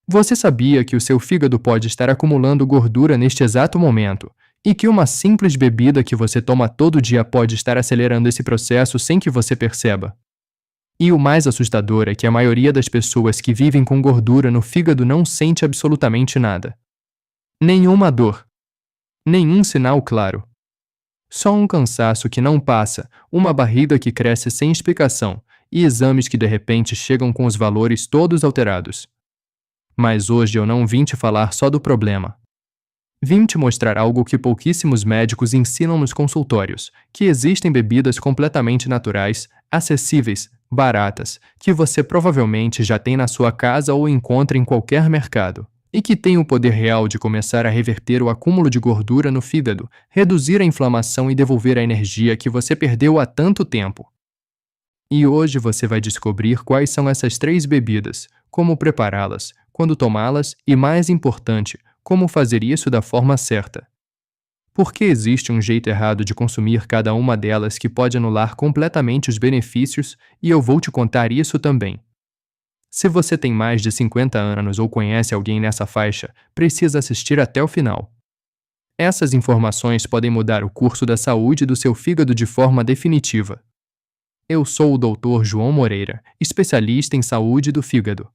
Você sabia que o seu fígado pode estar acumulando gordura neste exato momento e que uma simples bebida que você toma todo dia pode estar acelerando esse processo sem que você perceba? E o mais assustador é que a maioria das pessoas que vivem com gordura no fígado não sente absolutamente nada. Nenhuma dor. Nenhum sinal claro. Só um cansaço que não passa, uma barriga que cresce sem explicação e exames que de repente chegam com os valores todos alterados. Mas hoje eu não vim te falar só do problema. Vim te mostrar algo que pouquíssimos médicos ensinam nos consultórios, que existem bebidas completamente naturais, acessíveis, baratas, que você provavelmente já tem na sua casa ou encontra em qualquer mercado, e que têm o poder real de começar a reverter o acúmulo de gordura no fígado, reduzir a inflamação e devolver a energia que você perdeu há tanto tempo. E hoje você vai descobrir quais são essas 3 bebidas, como prepará-las, quando tomá-las e, mais importante, como fazer isso da forma certa. Porque existe um jeito errado de consumir cada uma delas que pode anular completamente os benefícios, e eu vou te contar isso também. Se você tem mais de 50 anos ou conhece alguém nessa faixa, precisa assistir até o final. Essas informações podem mudar o curso da saúde do seu fígado de forma definitiva. Eu sou o Dr. João Moreira, especialista em saúde do fígado.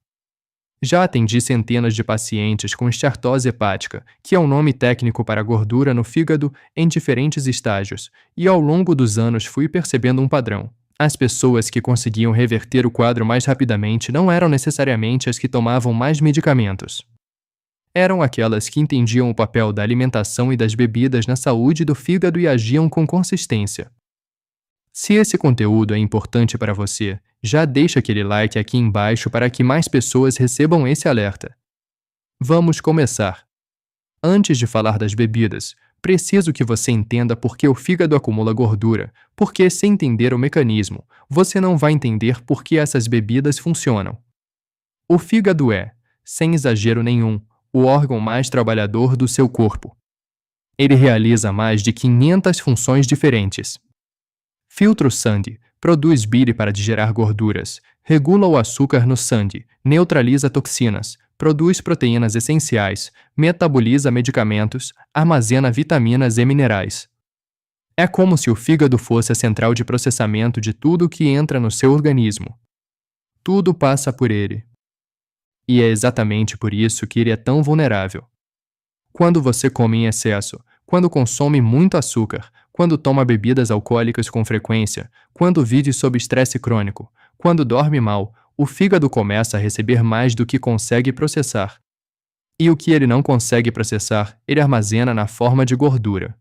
Já atendi centenas de pacientes com esteatose hepática, que é o nome técnico para gordura no fígado, em diferentes estágios, e ao longo dos anos fui percebendo um padrão. As pessoas que conseguiam reverter o quadro mais rapidamente não eram necessariamente as que tomavam mais medicamentos. Eram aquelas que entendiam o papel da alimentação e das bebidas na saúde do fígado e agiam com consistência. Se esse conteúdo é importante para você, já deixa aquele like aqui embaixo para que mais pessoas recebam esse alerta. Vamos começar. Antes de falar das bebidas, preciso que você entenda por que o fígado acumula gordura, porque se entender o mecanismo, você não vai entender por que essas bebidas funcionam. O fígado é, sem exagero nenhum, o órgão mais trabalhador do seu corpo. Ele realiza mais de 500 funções diferentes. Filtra o sangue, produz bile para digerir gorduras, regula o açúcar no sangue, neutraliza toxinas, produz proteínas essenciais, metaboliza medicamentos, armazena vitaminas e minerais. É como se o fígado fosse a central de processamento de tudo que entra no seu organismo. Tudo passa por ele. E é exatamente por isso que ele é tão vulnerável. Quando você come em excesso, quando consome muito açúcar, quando toma bebidas alcoólicas com frequência, quando vive sob estresse crônico, quando dorme mal, o fígado começa a receber mais do que consegue processar. E o que ele não consegue processar, ele armazena na forma de gordura.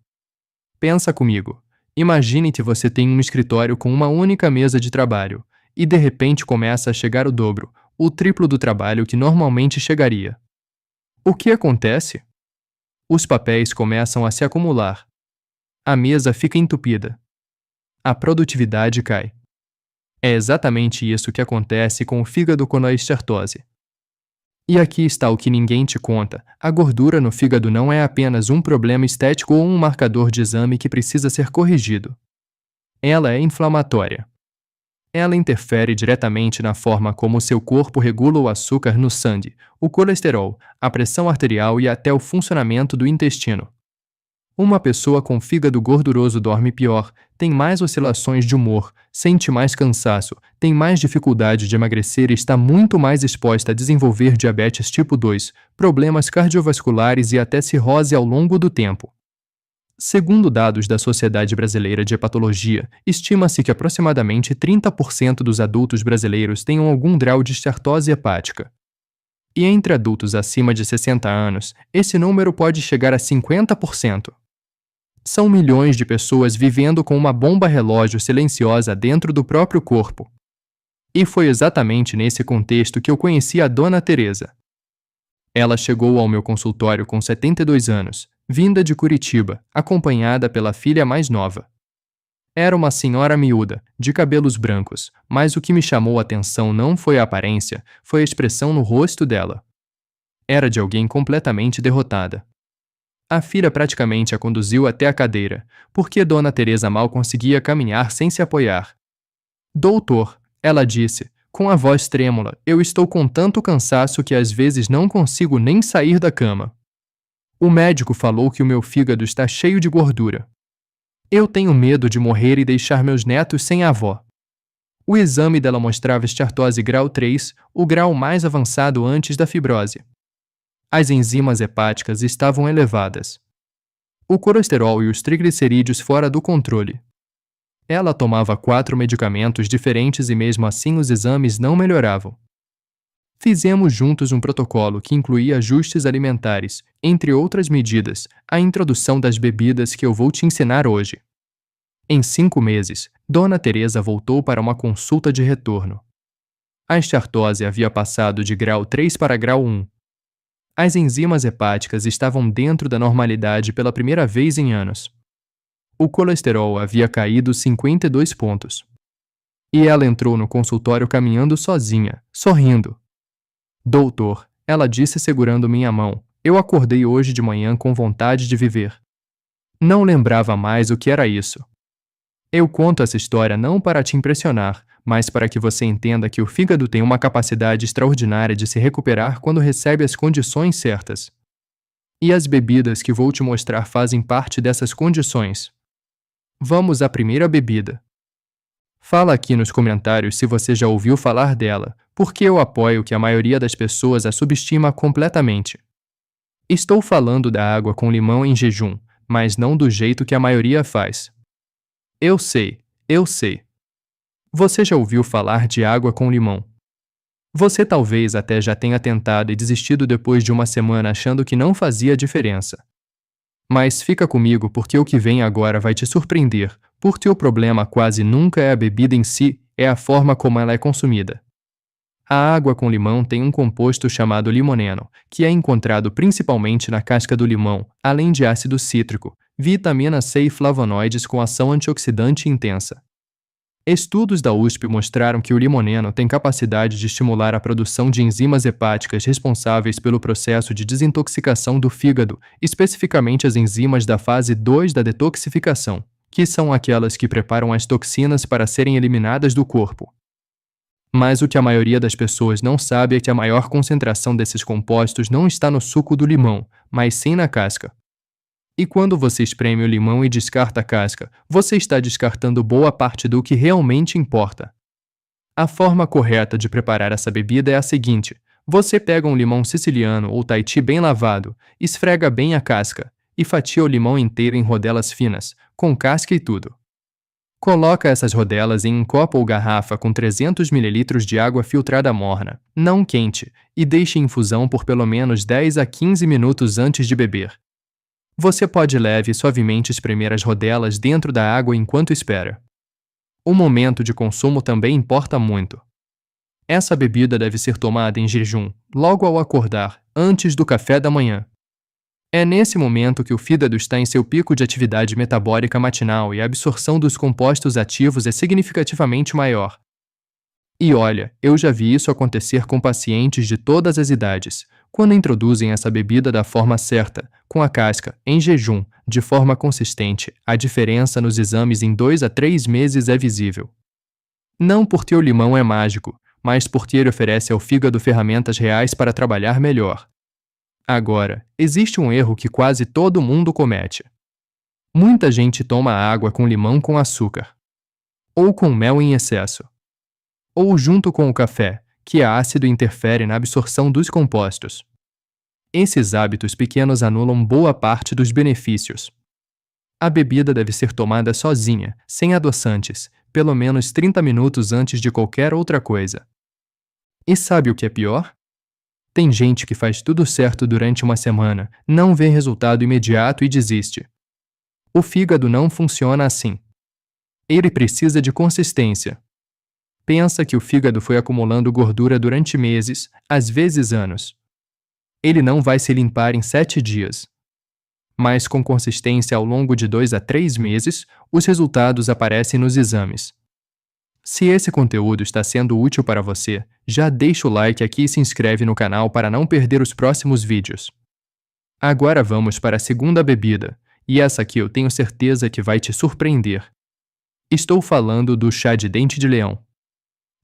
Pensa comigo. Imagine que você tem um escritório com uma única mesa de trabalho, e de repente começa a chegar o dobro, o triplo do trabalho que normalmente chegaria. O que acontece? Os papéis começam a se acumular. A mesa fica entupida. A produtividade cai. É exatamente isso que acontece com o fígado quando há estertose. E aqui está o que ninguém te conta: a gordura no fígado não é apenas um problema estético ou um marcador de exame que precisa ser corrigido. Ela é inflamatória. Ela interfere diretamente na forma como o seu corpo regula o açúcar no sangue, o colesterol, a pressão arterial e até o funcionamento do intestino. Uma pessoa com fígado gorduroso dorme pior, tem mais oscilações de humor, sente mais cansaço, tem mais dificuldade de emagrecer e está muito mais exposta a desenvolver diabetes tipo 2, problemas cardiovasculares e até cirrose ao longo do tempo. Segundo dados da Sociedade Brasileira de Hepatologia, estima-se que aproximadamente 30% dos adultos brasileiros tenham algum grau de esteatose hepática. E entre adultos acima de 60 anos, esse número pode chegar a 50%. São milhões de pessoas vivendo com uma bomba relógio silenciosa dentro do próprio corpo. E foi exatamente nesse contexto que eu conheci a Dona Teresa. Ela chegou ao meu consultório com 72 anos, vinda de Curitiba, acompanhada pela filha mais nova. Era uma senhora miúda, de cabelos brancos, mas o que me chamou a atenção não foi a aparência, foi a expressão no rosto dela. Era de alguém completamente derrotada. A filha praticamente a conduziu até a cadeira, porque Dona Teresa mal conseguia caminhar sem se apoiar. Doutor, ela disse, Com a voz trêmula, eu estou com tanto cansaço que às vezes não consigo nem sair da cama. O médico falou que o meu fígado está cheio de gordura. Eu tenho medo de morrer e deixar meus netos sem avó. O exame dela mostrava esteatose grau 3, o grau mais avançado antes da fibrose. As enzimas hepáticas estavam elevadas. O colesterol e os triglicerídeos fora do controle. Ela tomava 4 medicamentos diferentes e mesmo assim os exames não melhoravam. Fizemos juntos um protocolo que incluía ajustes alimentares, entre outras medidas, a introdução das bebidas que eu vou te ensinar hoje. Em 5 meses, Dona Teresa voltou para uma consulta de retorno. A esteatose havia passado de grau 3 para grau 1. As enzimas hepáticas estavam dentro da normalidade pela primeira vez em anos. O colesterol havia caído 52 pontos. E ela entrou no consultório caminhando sozinha, sorrindo. Doutor, ela disse segurando minha mão, eu acordei hoje de manhã com vontade de viver. Não lembrava mais o que era isso. Eu conto essa história não para te impressionar, mas para que você entenda que o fígado tem uma capacidade extraordinária de se recuperar quando recebe as condições certas. E as bebidas que vou te mostrar fazem parte dessas condições. Vamos à primeira bebida. Fala aqui nos comentários se você já ouviu falar dela, porque eu apoio que a maioria das pessoas a subestima completamente. Estou falando da água com limão em jejum, mas não do jeito que a maioria faz. Eu sei. Você já ouviu falar de água com limão? Você talvez até já tenha tentado e desistido depois de uma semana achando que não fazia diferença. Mas fica comigo porque o que vem agora vai te surpreender, porque o problema quase nunca é a bebida em si, é a forma como ela é consumida. A água com limão tem um composto chamado limoneno, que é encontrado principalmente na casca do limão, além de ácido cítrico, vitamina C e flavonoides com ação antioxidante intensa. Estudos da USP mostraram que o limoneno tem capacidade de estimular a produção de enzimas hepáticas responsáveis pelo processo de desintoxicação do fígado, especificamente as enzimas da fase 2 da detoxificação, que são aquelas que preparam as toxinas para serem eliminadas do corpo. Mas o que a maioria das pessoas não sabe é que a maior concentração desses compostos não está no suco do limão, mas sim na casca. E quando você espreme o limão e descarta a casca, você está descartando boa parte do que realmente importa. A forma correta de preparar essa bebida é a seguinte: você pega um limão siciliano ou Tahiti bem lavado, esfrega bem a casca e fatia o limão inteiro em rodelas finas, com casca e tudo. Coloca essas rodelas em um copo ou garrafa com 300 ml de água filtrada morna, não quente, e deixe em infusão por pelo menos 10 a 15 minutos antes de beber. Você pode leve e suavemente espremer as rodelas dentro da água enquanto espera. O momento de consumo também importa muito. Essa bebida deve ser tomada em jejum, logo ao acordar, antes do café da manhã. É nesse momento que o fígado está em seu pico de atividade metabólica matinal e a absorção dos compostos ativos é significativamente maior. E olha, eu já vi isso acontecer com pacientes de todas as idades, quando introduzem essa bebida da forma certa, com a casca, em jejum, de forma consistente, a diferença nos exames em 2 a 3 meses é visível. Não porque o limão é mágico, mas porque ele oferece ao fígado ferramentas reais para trabalhar melhor. Agora, existe um erro que quase todo mundo comete. Muita gente toma água com limão com açúcar. Ou com mel em excesso. Ou junto com o café, que é ácido e interfere na absorção dos compostos. Esses hábitos pequenos anulam boa parte dos benefícios. A bebida deve ser tomada sozinha, sem adoçantes, pelo menos 30 minutos antes de qualquer outra coisa. E sabe o que é pior? Tem gente que faz tudo certo durante uma semana, não vê resultado imediato e desiste. O fígado não funciona assim. Ele precisa de consistência. Pensa que o fígado foi acumulando gordura durante meses, às vezes anos. Ele não vai se limpar em 7 dias. Mas com consistência ao longo de 2 a 3 meses, os resultados aparecem nos exames. Se esse conteúdo está sendo útil para você, já deixa o like aqui e se inscreve no canal para não perder os próximos vídeos. Agora vamos para a segunda bebida, e essa aqui eu tenho certeza que vai te surpreender. Estou falando do chá de dente de leão.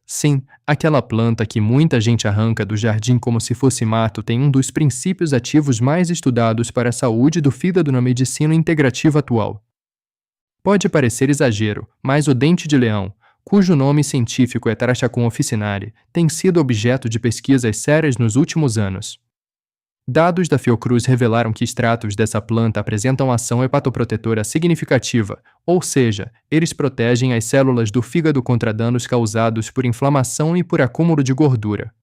Sim, aquela planta que muita gente arranca do jardim como se fosse mato tem um dos princípios ativos mais estudados para a saúde do fígado na medicina integrativa atual. Pode parecer exagero, mas o dente de leão, cujo nome científico é Tarashacum officinale, tem sido objeto de pesquisas sérias nos últimos anos. Dados da Fiocruz revelaram que extratos dessa planta apresentam ação hepatoprotetora significativa, ou seja, eles protegem as células do fígado contra danos causados por inflamação e por acúmulo de gordura.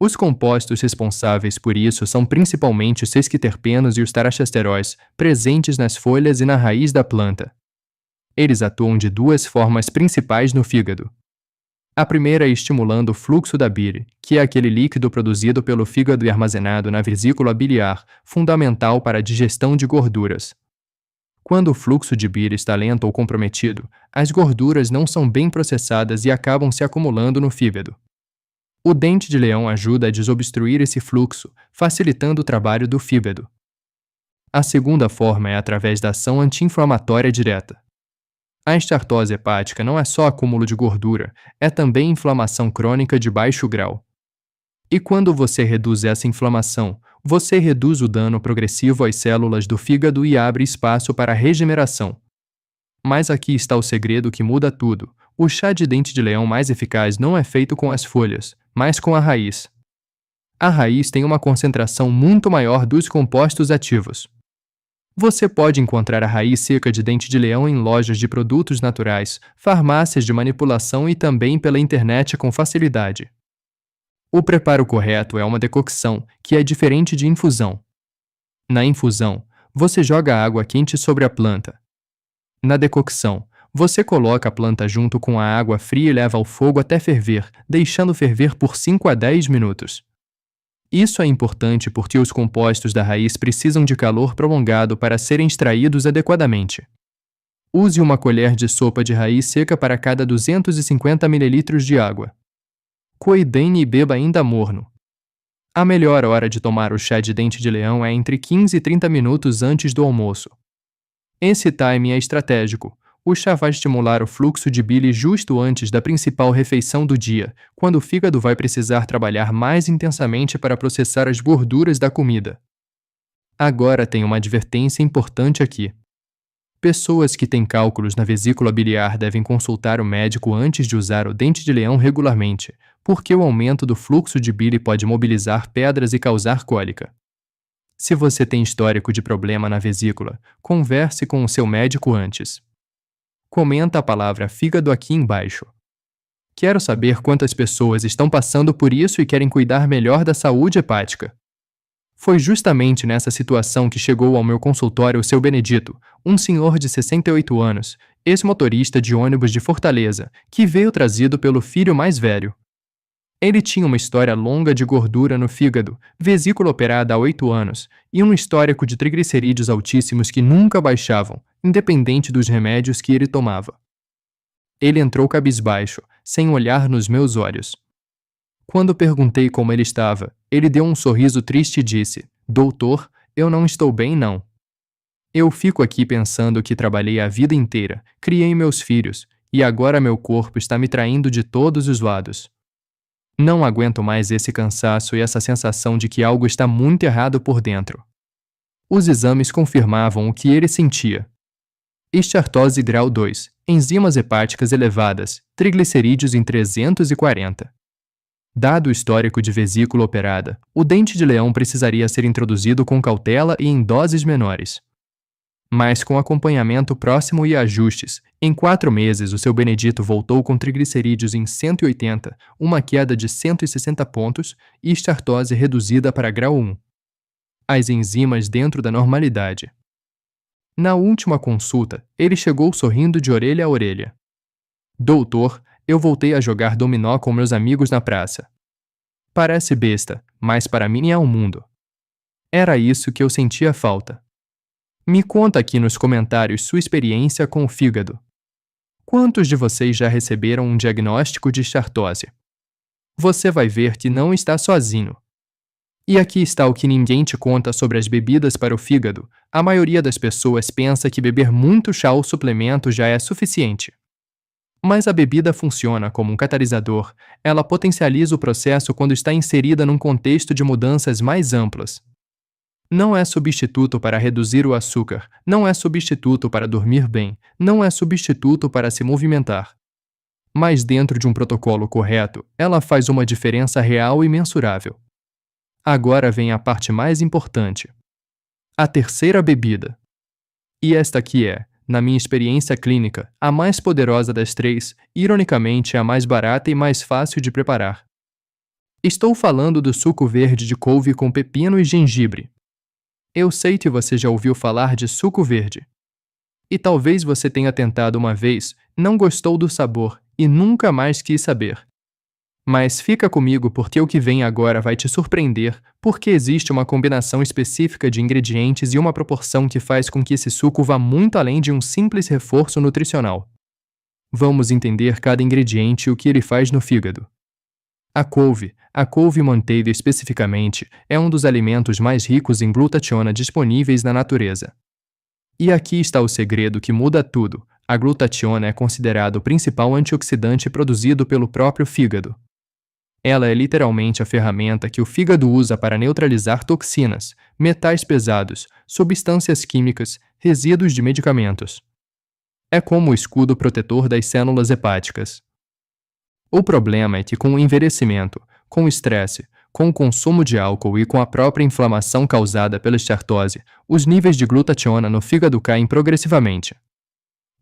Os compostos responsáveis por isso são principalmente os sesquiterpenos e os taraxasteróis, presentes nas folhas e na raiz da planta. Eles atuam de duas formas principais no fígado. A primeira é estimulando o fluxo da bile, que é aquele líquido produzido pelo fígado e armazenado na vesícula biliar, fundamental para a digestão de gorduras. Quando o fluxo de bile está lento ou comprometido, as gorduras não são bem processadas e acabam se acumulando no fígado. O dente de leão ajuda a desobstruir esse fluxo, facilitando o trabalho do fígado. A segunda forma é através da ação anti-inflamatória direta. A estartose hepática não é só acúmulo de gordura, é também inflamação crônica de baixo grau. E quando você reduz essa inflamação, você reduz o dano progressivo às células do fígado e abre espaço para a regeneração. Mas aqui está o segredo que muda tudo. O chá de dente de leão mais eficaz não é feito com as folhas, mas com a raiz. A raiz tem uma concentração muito maior dos compostos ativos. Você pode encontrar a raiz seca de dente de leão em lojas de produtos naturais, farmácias de manipulação e também pela internet com facilidade. O preparo correto é uma decocção, que é diferente de infusão. Na infusão, você joga água quente sobre a planta. Na decocção, você coloca a planta junto com a água fria e leva ao fogo até ferver, deixando ferver por 5 a 10 minutos. Isso é importante porque os compostos da raiz precisam de calor prolongado para serem extraídos adequadamente. Use uma colher de sopa de raiz seca para cada 250 ml de água. Coidene e beba ainda morno. A melhor hora de tomar o chá de dente de leão é entre 15 e 30 minutos antes do almoço. Esse timing é estratégico. O chá vai estimular o fluxo de bile justo antes da principal refeição do dia, quando o fígado vai precisar trabalhar mais intensamente para processar as gorduras da comida. Agora tem uma advertência importante aqui. Pessoas que têm cálculos na vesícula biliar devem consultar o médico antes de usar o dente de leão regularmente, porque o aumento do fluxo de bile pode mobilizar pedras e causar cólica. Se você tem histórico de problema na vesícula, converse com o seu médico antes. Comenta a palavra fígado aqui embaixo. Quero saber quantas pessoas estão passando por isso e querem cuidar melhor da saúde hepática. Foi justamente nessa situação que chegou ao meu consultório o seu Benedito, um senhor de 68 anos, ex-motorista de ônibus de Fortaleza, que veio trazido pelo filho mais velho. Ele tinha uma história longa de gordura no fígado, vesícula operada há 8 anos e um histórico de triglicerídeos altíssimos que nunca baixavam, independente dos remédios que ele tomava. Ele entrou cabisbaixo, sem olhar nos meus olhos. Quando perguntei como ele estava, ele deu um sorriso triste e disse: "Doutor, eu não estou bem não. Eu fico aqui pensando que trabalhei a vida inteira, criei meus filhos, e agora meu corpo está me traindo de todos os lados. Não aguento mais esse cansaço e essa sensação de que algo está muito errado por dentro." Os exames confirmavam o que ele sentia. Estartose grau 2, enzimas hepáticas elevadas, triglicerídeos em 340. Dado o histórico de vesícula operada, o dente de leão precisaria ser introduzido com cautela e em doses menores. Mas com acompanhamento próximo e ajustes, em 4 meses o seu Benedito voltou com triglicerídeos em 180, uma queda de 160 pontos e estartose reduzida para grau 1. As enzimas dentro da normalidade. Na última consulta, ele chegou sorrindo de orelha a orelha. "Doutor, eu voltei a jogar dominó com meus amigos na praça. Parece besta, mas para mim é um mundo. Era isso que eu sentia falta." Me conta aqui nos comentários sua experiência com o fígado. Quantos de vocês já receberam um diagnóstico de estartose? Você vai ver que não está sozinho. E aqui está o que ninguém te conta sobre as bebidas para o fígado. A maioria das pessoas pensa que beber muito chá ou suplemento já é suficiente. Mas a bebida funciona como um catalisador, ela potencializa o processo quando está inserida num contexto de mudanças mais amplas. Não é substituto para reduzir o açúcar, não é substituto para dormir bem, não é substituto para se movimentar. Mas dentro de um protocolo correto, ela faz uma diferença real e mensurável. Agora vem a parte mais importante. A terceira bebida. E esta aqui é, na minha experiência clínica, a mais poderosa das três, ironicamente a mais barata e mais fácil de preparar. Estou falando do suco verde de couve com pepino e gengibre. Eu sei que você já ouviu falar de suco verde. E talvez você tenha tentado uma vez, não gostou do sabor e nunca mais quis saber. Mas fica comigo porque o que vem agora vai te surpreender, porque existe uma combinação específica de ingredientes e uma proporção que faz com que esse suco vá muito além de um simples reforço nutricional. Vamos entender cada ingrediente e o que ele faz no fígado. A couve manteiga especificamente, é um dos alimentos mais ricos em glutationa disponíveis na natureza. E aqui está o segredo que muda tudo: a glutationa é considerado o principal antioxidante produzido pelo próprio fígado. Ela é literalmente a ferramenta que o fígado usa para neutralizar toxinas, metais pesados, substâncias químicas, resíduos de medicamentos. É como o escudo protetor das células hepáticas. O problema é que com o envelhecimento, com o estresse, com o consumo de álcool e com a própria inflamação causada pela estartose, os níveis de glutationa no fígado caem progressivamente.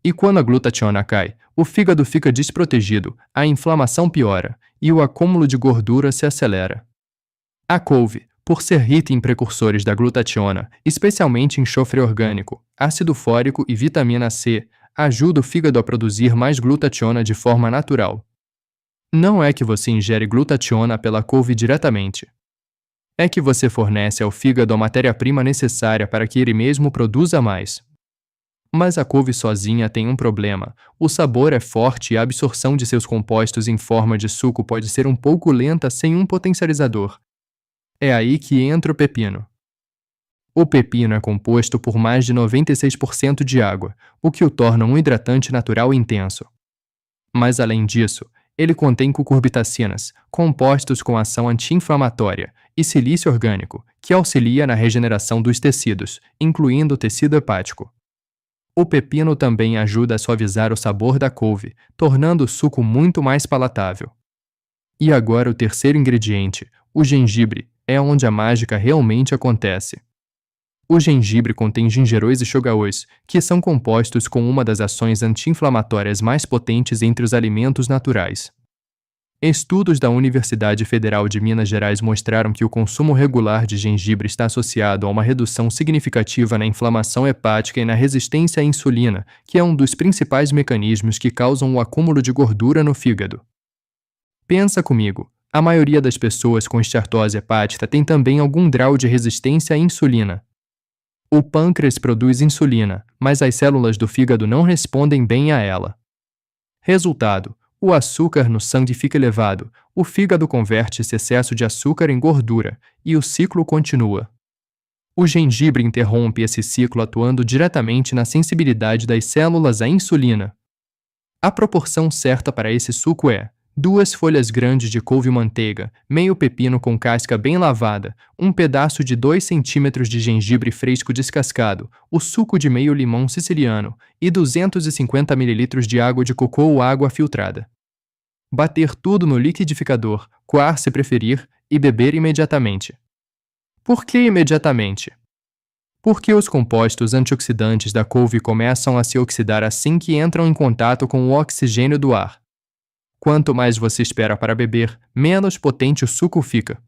E quando a glutationa cai, o fígado fica desprotegido, a inflamação piora e o acúmulo de gordura se acelera. A couve, por ser rica em precursores da glutationa, especialmente enxofre orgânico, ácido fórico e vitamina C, ajuda o fígado a produzir mais glutationa de forma natural. Não é que você ingere glutationa pela couve diretamente. É que você fornece ao fígado a matéria-prima necessária para que ele mesmo produza mais. Mas a couve sozinha tem um problema: o sabor é forte e a absorção de seus compostos em forma de suco pode ser um pouco lenta sem um potencializador. É aí que entra o pepino. O pepino é composto por mais de 96% de água, o que o torna um hidratante natural intenso. Mas além disso, ele contém cucurbitacinas, compostos com ação anti-inflamatória, e silício orgânico, que auxilia na regeneração dos tecidos, incluindo o tecido hepático. O pepino também ajuda a suavizar o sabor da couve, tornando o suco muito mais palatável. E agora o terceiro ingrediente, o gengibre, é onde a mágica realmente acontece. O gengibre contém gingerol e chogaôs, que são compostos com uma das ações anti-inflamatórias mais potentes entre os alimentos naturais. Estudos da Universidade Federal de Minas Gerais mostraram que o consumo regular de gengibre está associado a uma redução significativa na inflamação hepática e na resistência à insulina, que é um dos principais mecanismos que causam o acúmulo de gordura no fígado. Pensa comigo, a maioria das pessoas com esteatose hepática tem também algum grau de resistência à insulina. O pâncreas produz insulina, mas as células do fígado não respondem bem a ela. Resultado: o açúcar no sangue fica elevado, o fígado converte esse excesso de açúcar em gordura, e o ciclo continua. O gengibre interrompe esse ciclo atuando diretamente na sensibilidade das células à insulina. A proporção certa para esse suco é 2 folhas grandes de couve-manteiga, meio pepino com casca bem lavada, um pedaço de 2 centímetros de gengibre fresco descascado, o suco de meio limão siciliano e 250 ml de água de cocô ou água filtrada. Bater tudo no liquidificador, coar se preferir, e beber imediatamente. Por que imediatamente? Porque os compostos antioxidantes da couve começam a se oxidar assim que entram em contato com o oxigênio do ar. Quanto mais você espera para beber, menos potente o suco fica.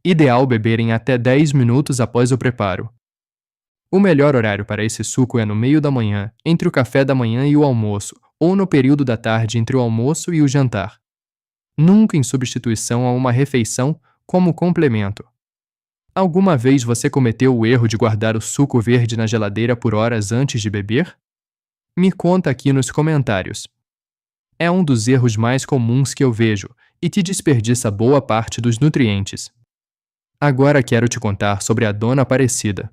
Ideal beber em até 10 minutos após o preparo. O melhor horário para esse suco é no meio da manhã, entre o café da manhã e o almoço, ou no período da tarde entre o almoço e o jantar. Nunca em substituição a uma refeição, como complemento. Alguma vez você cometeu o erro de guardar o suco verde na geladeira por horas antes de beber? Me conta aqui nos comentários. É um dos erros mais comuns que eu vejo e que desperdiça boa parte dos nutrientes. Agora quero te contar sobre a Dona Aparecida.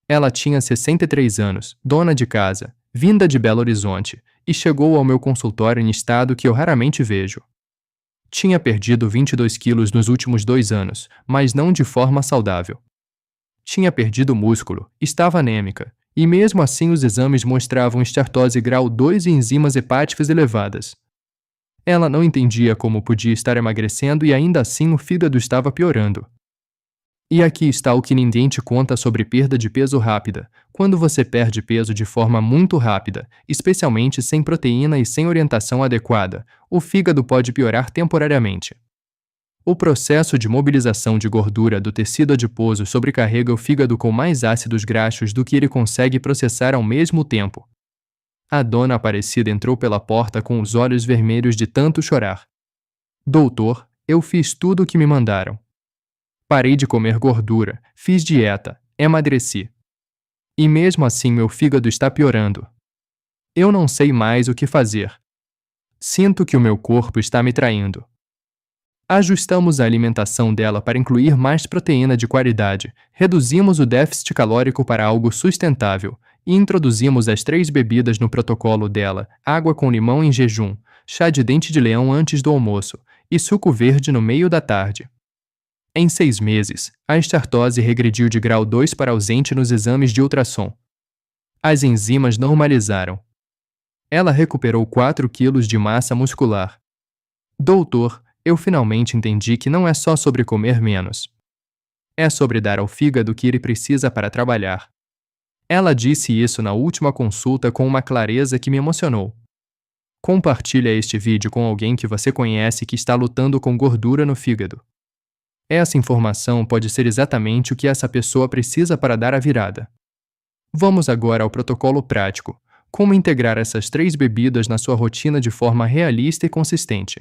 Ela tinha 63 anos, dona de casa, vinda de Belo Horizonte, e chegou ao meu consultório em estado que eu raramente vejo. Tinha perdido 22 quilos nos últimos 2 anos, mas não de forma saudável. Tinha perdido músculo, estava anêmica, e mesmo assim os exames mostravam esteatose grau 2 e enzimas hepáticas elevadas. Ela não entendia como podia estar emagrecendo e ainda assim o fígado estava piorando. E aqui está o que ninguém te conta sobre perda de peso rápida. Quando você perde peso de forma muito rápida, especialmente sem proteína e sem orientação adequada, o fígado pode piorar temporariamente. O processo de mobilização de gordura do tecido adiposo sobrecarrega o fígado com mais ácidos graxos do que ele consegue processar ao mesmo tempo. A dona Aparecida entrou pela porta com os olhos vermelhos de tanto chorar. Doutor, eu fiz tudo o que me mandaram. Parei de comer gordura, fiz dieta, emagreci. E mesmo assim meu fígado está piorando. Eu não sei mais o que fazer. Sinto que o meu corpo está me traindo. Ajustamos a alimentação dela para incluir mais proteína de qualidade, reduzimos o déficit calórico para algo sustentável e introduzimos as 3 bebidas no protocolo dela: água com limão em jejum, chá de dente de leão antes do almoço e suco verde no meio da tarde. Em 6 meses, a esteatose regrediu de grau 2 para ausente nos exames de ultrassom. As enzimas normalizaram. Ela recuperou 4 quilos de massa muscular. Doutor, eu finalmente entendi que não é só sobre comer menos. É sobre dar ao fígado o que ele precisa para trabalhar. Ela disse isso na última consulta com uma clareza que me emocionou. Compartilhe este vídeo com alguém que você conhece que está lutando com gordura no fígado. Essa informação pode ser exatamente o que essa pessoa precisa para dar a virada. Vamos agora ao protocolo prático: como integrar essas 3 bebidas na sua rotina de forma realista e consistente.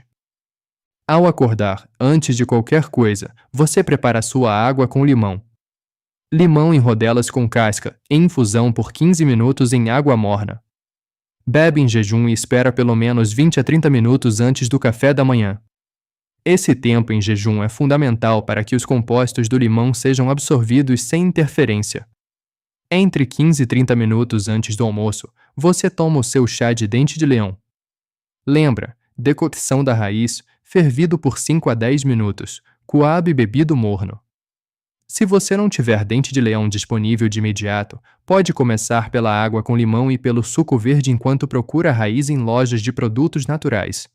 Ao acordar, antes de qualquer coisa, você prepara sua água com limão. Limão em rodelas com casca, em infusão por 15 minutos em água morna. Bebe em jejum e espera pelo menos 20 a 30 minutos antes do café da manhã. Esse tempo em jejum é fundamental para que os compostos do limão sejam absorvidos sem interferência. Entre 15 e 30 minutos antes do almoço, você toma o seu chá de dente de leão. Lembra, decocção da raiz, fervido por 5 a 10 minutos, coado e bebido morno. Se você não tiver dente de leão disponível de imediato, pode começar pela água com limão e pelo suco verde enquanto procura a raiz em lojas de produtos naturais.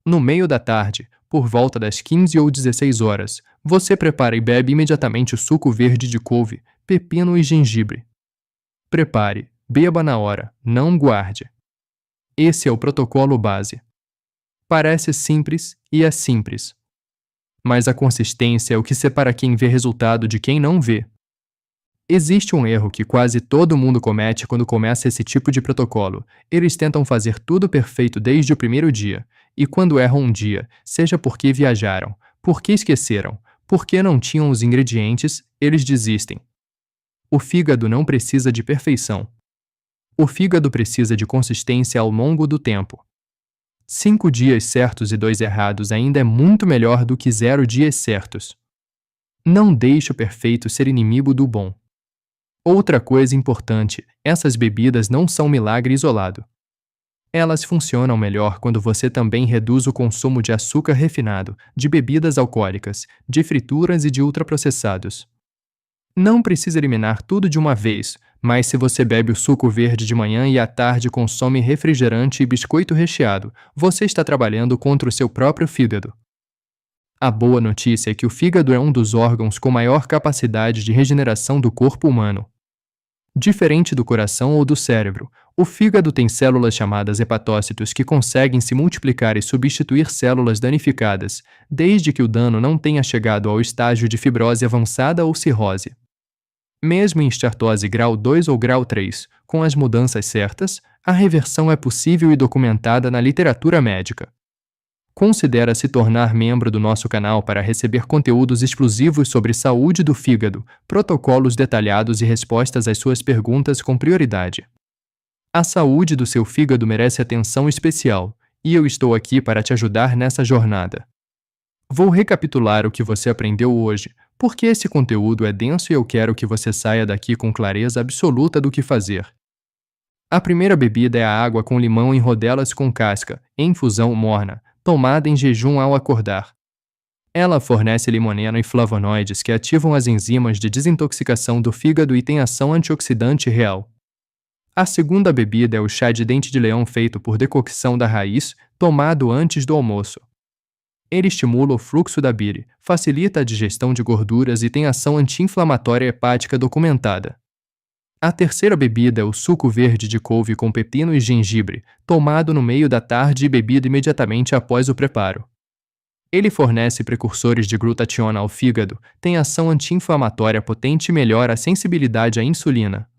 No meio da tarde, por volta das 15 ou 16 horas, você prepara e bebe imediatamente o suco verde de couve, pepino e gengibre. Prepare, beba na hora, não guarde. Esse é o protocolo base. Parece simples e é simples. Mas a consistência é o que separa quem vê resultado de quem não vê. Existe um erro que quase todo mundo comete quando começa esse tipo de protocolo. Eles tentam fazer tudo perfeito desde o primeiro dia, e quando erram um dia, seja porque viajaram, porque esqueceram, porque não tinham os ingredientes, eles desistem. O fígado não precisa de perfeição. O fígado precisa de consistência ao longo do tempo. 5 dias certos e 2 errados ainda é muito melhor do que 0 dias certos. Não deixe o perfeito ser inimigo do bom. Outra coisa importante, essas bebidas não são milagre isolado. Elas funcionam melhor quando você também reduz o consumo de açúcar refinado, de bebidas alcoólicas, de frituras e de ultraprocessados. Não precisa eliminar tudo de uma vez, mas se você bebe o suco verde de manhã e à tarde consome refrigerante e biscoito recheado, você está trabalhando contra o seu próprio fígado. A boa notícia é que o fígado é um dos órgãos com maior capacidade de regeneração do corpo humano. Diferente do coração ou do cérebro, o fígado tem células chamadas hepatócitos que conseguem se multiplicar e substituir células danificadas, desde que o dano não tenha chegado ao estágio de fibrose avançada ou cirrose. Mesmo em esteatose grau 2 ou grau 3, com as mudanças certas, a reversão é possível e documentada na literatura médica. Considere se tornar membro do nosso canal para receber conteúdos exclusivos sobre saúde do fígado, protocolos detalhados e respostas às suas perguntas com prioridade. A saúde do seu fígado merece atenção especial, e eu estou aqui para te ajudar nessa jornada. Vou recapitular o que você aprendeu hoje, porque esse conteúdo é denso e eu quero que você saia daqui com clareza absoluta do que fazer. A primeira bebida é a água com limão em rodelas com casca, em infusão morna, tomada em jejum ao acordar. Ela fornece limoneno e flavonoides que ativam as enzimas de desintoxicação do fígado e tem ação antioxidante real. A segunda bebida é o chá de dente de leão feito por decocção da raiz, tomado antes do almoço. Ele estimula o fluxo da bile, facilita a digestão de gorduras e tem ação anti-inflamatória hepática documentada. A terceira bebida é o suco verde de couve com pepino e gengibre, tomado no meio da tarde e bebido imediatamente após o preparo. Ele fornece precursores de glutationa ao fígado, tem ação anti-inflamatória potente e melhora a sensibilidade à insulina.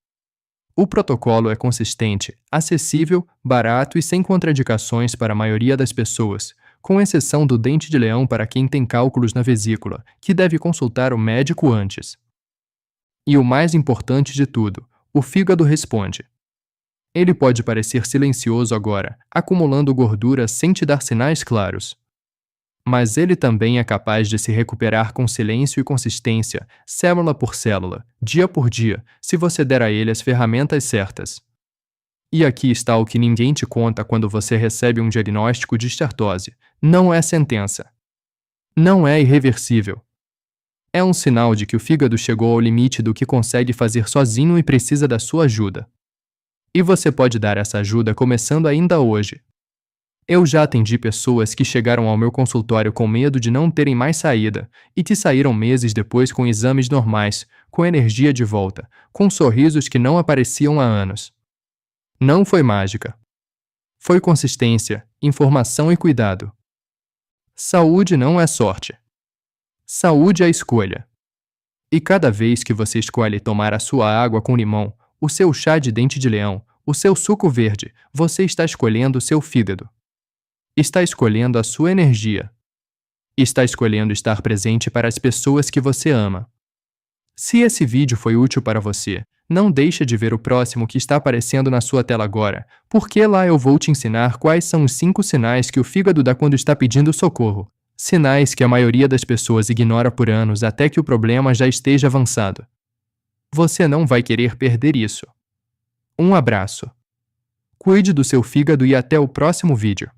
O protocolo é consistente, acessível, barato e sem contraindicações para a maioria das pessoas, com exceção do dente de leão para quem tem cálculos na vesícula, que deve consultar o médico antes. E o mais importante de tudo, o fígado responde. Ele pode parecer silencioso agora, acumulando gordura sem te dar sinais claros. Mas ele também é capaz de se recuperar com silêncio e consistência, célula por célula, dia por dia, se você der a ele as ferramentas certas. E aqui está o que ninguém te conta quando você recebe um diagnóstico de estartose. Não é sentença. Não é irreversível. É um sinal de que o fígado chegou ao limite do que consegue fazer sozinho e precisa da sua ajuda. E você pode dar essa ajuda começando ainda hoje. Eu já atendi pessoas que chegaram ao meu consultório com medo de não terem mais saída e que saíram meses depois com exames normais, com energia de volta, com sorrisos que não apareciam há anos. Não foi mágica. Foi consistência, informação e cuidado. Saúde não é sorte. Saúde é escolha. E cada vez que você escolhe tomar a sua água com limão, o seu chá de dente de leão, o seu suco verde, você está escolhendo o seu fígado. Está escolhendo a sua energia. Está escolhendo estar presente para as pessoas que você ama. Se esse vídeo foi útil para você, não deixe de ver o próximo que está aparecendo na sua tela agora, porque lá eu vou te ensinar quais são os 5 sinais que o fígado dá quando está pedindo socorro. Sinais que a maioria das pessoas ignora por anos até que o problema já esteja avançado. Você não vai querer perder isso. Um abraço. Cuide do seu fígado e até o próximo vídeo.